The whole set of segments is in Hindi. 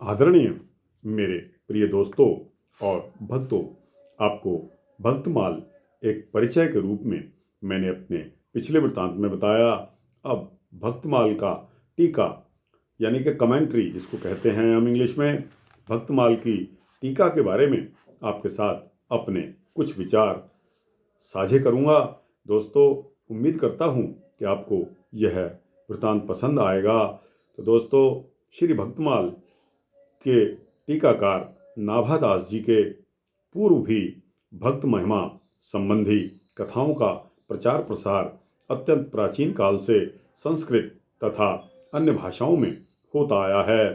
आदरणीय मेरे प्रिय दोस्तों और भक्तों, आपको भक्तमाल एक परिचय के रूप में मैंने अपने पिछले वृत्तांत में बताया। अब भक्तमाल का टीका यानी कि कमेंट्री जिसको कहते हैं हम इंग्लिश में, भक्तमाल की टीका के बारे में आपके साथ अपने कुछ विचार साझे करूंगा। दोस्तों, उम्मीद करता हूं कि आपको यह वृत्तांत पसंद आएगा। तो दोस्तों, श्री भक्तमाल के टीकाकार नाभादास जी के पूर्व भी भक्त महिमा संबंधी कथाओं का प्रचार प्रसार अत्यंत प्राचीन काल से संस्कृत तथा अन्य भाषाओं में होता आया है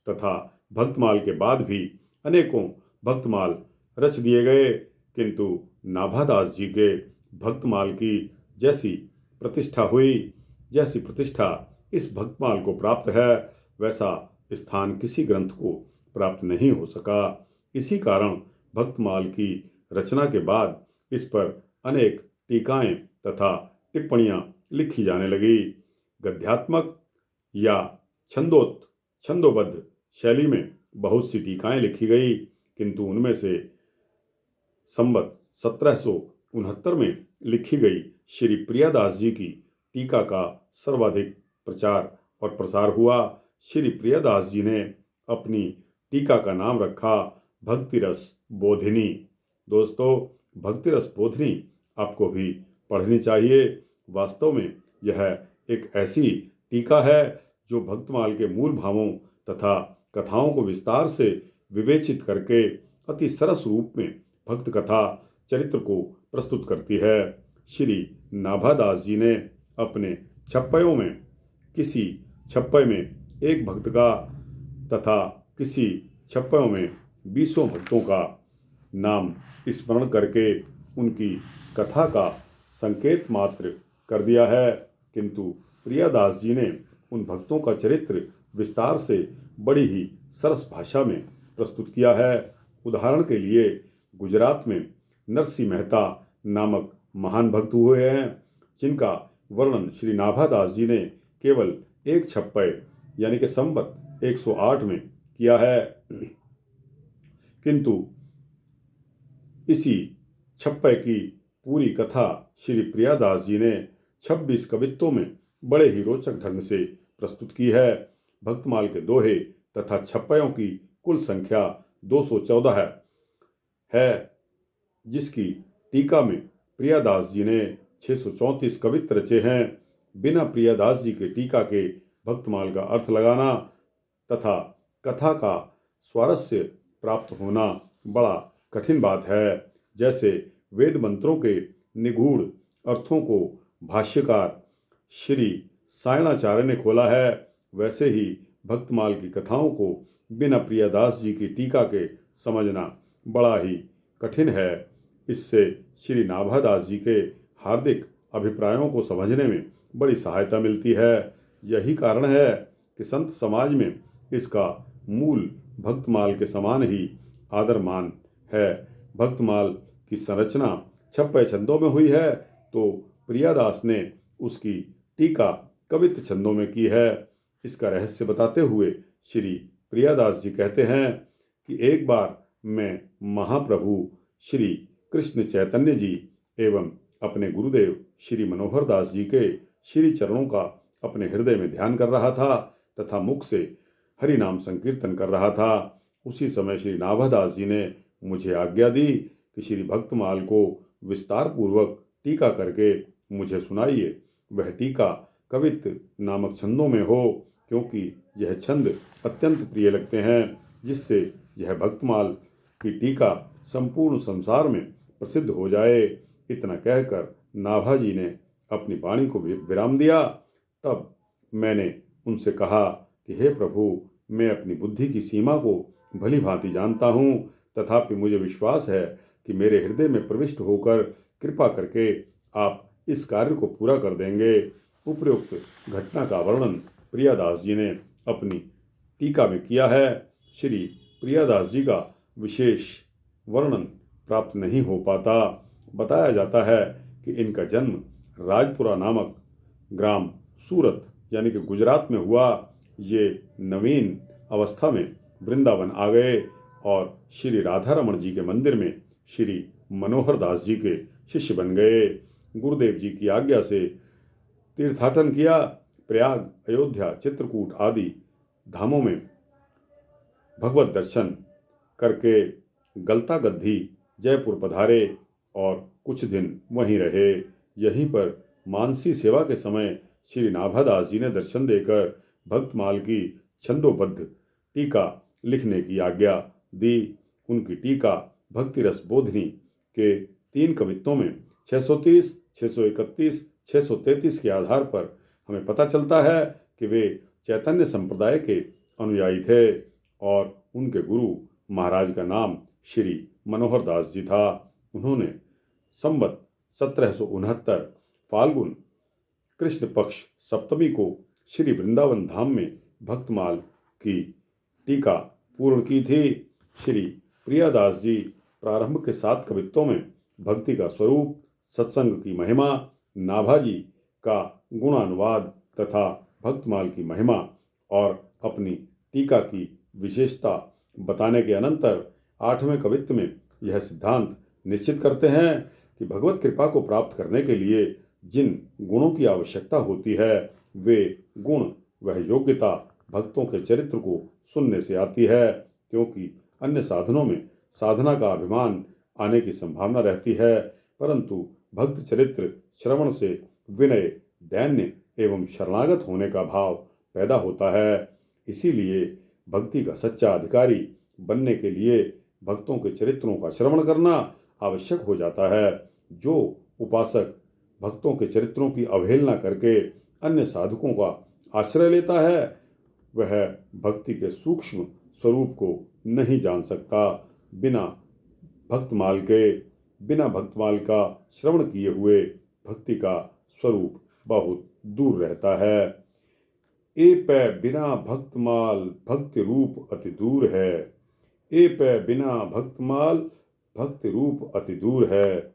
तथा भक्तमाल के बाद भी अनेकों भक्तमाल रच दिए गए, किंतु नाभादास जी के भक्तमाल की जैसी प्रतिष्ठा इस भक्तमाल को प्राप्त है, वैसा स्थान किसी ग्रंथ को प्राप्त नहीं हो सका। इसी कारण भक्तमाल की रचना के बाद इस पर अनेक टीकाएं तथा टिप्पणियां लिखी जाने लगी। गद्यात्मक या छंदोबद्ध शैली में बहुत सी टीकाएं लिखी गई, किंतु उनमें से संवत 1769 में लिखी गई श्री प्रियादास जी की टीका का सर्वाधिक प्रचार और प्रसार हुआ। श्री प्रियादास जी ने अपनी टीका का नाम रखा भक्तिरस बोधिनी। दोस्तों, भक्तिरस बोधिनी आपको भी पढ़नी चाहिए। वास्तव में यह एक ऐसी टीका है जो भक्तमाल के मूल भावों तथा कथाओं को विस्तार से विवेचित करके अति सरस रूप में भक्त कथा चरित्र को प्रस्तुत करती है। श्री नाभादास जी ने अपने छप्पयों में किसी छप्पय में एक भक्त का तथा किसी छप्पयों में 20 भक्तों का नाम स्मरण करके उनकी कथा का संकेत मात्र कर दिया है, किंतु प्रियादास जी ने उन भक्तों का चरित्र विस्तार से बड़ी ही सरस भाषा में प्रस्तुत किया है। उदाहरण के लिए गुजरात में नरसिंह मेहता नामक महान भक्त हुए हैं, जिनका वर्णन श्री नाभादास जी ने केवल एक छप्पय यानी कि संवत 108 में किया है, किंतु इसी छप्पय की पूरी कथा श्री प्रियादास जी ने 26 कवित्तों में बड़े ही रोचक ढंग से प्रस्तुत की है। भक्तमाल के दोहे तथा छप्पयों की कुल संख्या 214 है, जिसकी टीका में प्रियादास जी ने 634 कवित्त रचे हैं। बिना प्रियादास जी के टीका के भक्तमाल का अर्थ लगाना तथा कथा का स्वारस्य प्राप्त होना बड़ा कठिन बात है। जैसे वेद मंत्रों के निगूढ़ अर्थों को भाष्यकार श्री सायणाचार्य ने खोला है, वैसे ही भक्तमाल की कथाओं को बिना प्रियादास जी की टीका के समझना बड़ा ही कठिन है। इससे श्री नाभादास जी के हार्दिक अभिप्रायों को समझने में बड़ी सहायता मिलती है। यही कारण है कि संत समाज में इसका मूल भक्तमाल के समान ही आदर मान है। भक्तमाल की संरचना छप्पय छंदों में हुई है, तो प्रियादास ने उसकी टीका कवित्त छंदों में की है। इसका रहस्य बताते हुए श्री प्रियादास जी कहते हैं कि एक बार मैं महाप्रभु श्री कृष्ण चैतन्य जी एवं अपने गुरुदेव श्री मनोहर दास जी के श्री चरणों का अपने हृदय में ध्यान कर रहा था तथा मुख से हरि नाम संकीर्तन कर रहा था। उसी समय श्री नाभादास जी ने मुझे आज्ञा दी कि श्री भक्तमाल को विस्तार पूर्वक टीका करके मुझे सुनाइए। वह टीका कवित्त नामक छंदों में हो, क्योंकि यह छंद अत्यंत प्रिय लगते हैं, जिससे यह भक्तमाल की टीका संपूर्ण संसार में प्रसिद्ध हो जाए। इतना कहकर नाभा जी ने अपनी वाणी को विराम दिया। तब मैंने उनसे कहा कि हे प्रभु, मैं अपनी बुद्धि की सीमा को भली भांति जानता हूँ, तथापि मुझे विश्वास है कि मेरे हृदय में प्रविष्ट होकर कृपा करके आप इस कार्य को पूरा कर देंगे। उपरोक्त घटना का वर्णन प्रियादास जी ने अपनी टीका में किया है। श्री प्रियादास जी का विशेष वर्णन प्राप्त नहीं हो पाता। बताया जाता है कि इनका जन्म राजपुरा नामक ग्राम सूरत यानी कि गुजरात में हुआ। ये नवीन अवस्था में वृंदावन आ गए और श्री राधा रमण जी के मंदिर में श्री मनोहर दास जी के शिष्य बन गए। गुरुदेव जी की आज्ञा से तीर्थाटन किया। प्रयाग, अयोध्या, चित्रकूट आदि धामों में भगवत दर्शन करके गलता गद्दी जयपुर पधारे और कुछ दिन वहीं रहे। यहीं पर मानसी सेवा के समय श्री नाभादास जी ने दर्शन देकर भक्तमाल की छंदोबद्ध टीका लिखने की आज्ञा दी। उनकी टीका भक्ति रस बोधनी के 3 कवित्तों में 630, 631, 633 के आधार पर हमें पता चलता है कि वे चैतन्य संप्रदाय के अनुयायी थे और उनके गुरु महाराज का नाम श्री मनोहर दास जी था। उन्होंने संवत 1769 फाल्गुन कृष्ण पक्ष सप्तमी को श्री वृंदावन धाम में भक्तमाल की टीका पूर्ण की थी। श्री प्रियादास जी प्रारंभ के 7 कवित्तों में भक्ति का स्वरूप, सत्संग की महिमा, नाभाजी का गुणानुवाद तथा भक्तमाल की महिमा और अपनी टीका की विशेषता बताने के अनंतर 8वें कवित्त में यह सिद्धांत निश्चित करते हैं कि भगवत कृपा को प्राप्त करने के लिए जिन गुणों की आवश्यकता होती है वे गुण वह योग्यता भक्तों के चरित्र को सुनने से आती है, क्योंकि अन्य साधनों में साधना का अभिमान आने की संभावना रहती है, परंतु भक्त चरित्र श्रवण से विनय, दैन्य एवं शरणागत होने का भाव पैदा होता है। इसीलिए भक्ति का सच्चा अधिकारी बनने के लिए भक्तों के चरित्रों का श्रवण करना आवश्यक हो जाता है। जो उपासक भक्तों के चरित्रों की अवहेलना करके अन्य साधकों का आश्रय लेता है वह भक्ति के सूक्ष्म स्वरूप को नहीं जान सकता। बिना भक्तमाल का श्रवण किए हुए भक्ति का स्वरूप बहुत दूर रहता है। ए पै बिना भक्तमाल भक्ति रूप अति दूर है। ए पै बिना भक्तमाल भक्ति रूप अति दूर है।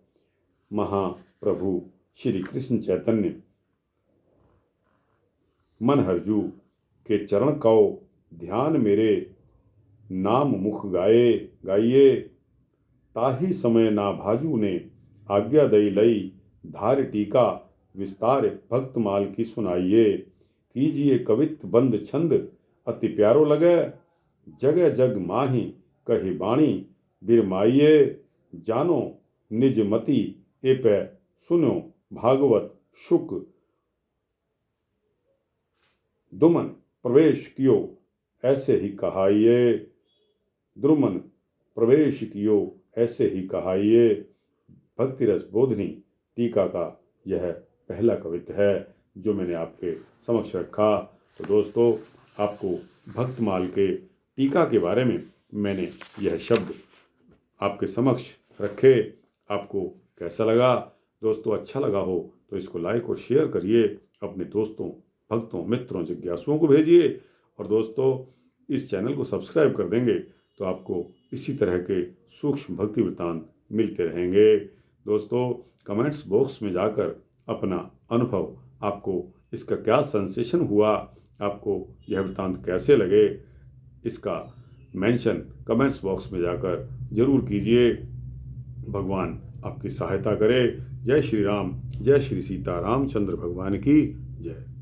महाप्रभु श्री कृष्ण चैतन्य मन हरजू के चरण कौ ध्यान मेरे नाम मुख गाइए। ताही समय ना भाजू ने आज्ञा दई लई धार टीका विस्तार भक्तमाल की सुनाइए। कीजिए कवित्त बंद छंद अति प्यारो लगे। जगह जग माही कही बाणी बिरमाइए। जानो निज मति ए पै सुनो भागवत शुक दुमन प्रवेश कियो ऐसे ही कहाइए। द्रुमन प्रवेश कियो ऐसे ही कहाइए। भक्ति रस बोधनी टीका का यह पहला कवित्त है जो मैंने आपके समक्ष रखा। तो दोस्तों, आपको भक्तमाल के टीका के बारे में मैंने यह शब्द आपके समक्ष रखे। आपको कैसा लगा? दोस्तों, अच्छा लगा हो तो इसको लाइक और शेयर करिए। अपने दोस्तों, भक्तों, मित्रों, जिज्ञासुओं को भेजिए। और दोस्तों, इस चैनल को सब्सक्राइब कर देंगे तो आपको इसी तरह के सूक्ष्म भक्ति वृत्तांत मिलते रहेंगे। दोस्तों, कमेंट्स बॉक्स में जाकर अपना अनुभव, आपको इसका क्या सेंसेशन हुआ, आपको यह वृत्तांत कैसे लगे, इसका मेंशन कमेंट्स बॉक्स में जाकर जरूर कीजिए। भगवान आपकी सहायता करे। जय श्री राम, जय श्री सीता रामचंद्र भगवान की जय।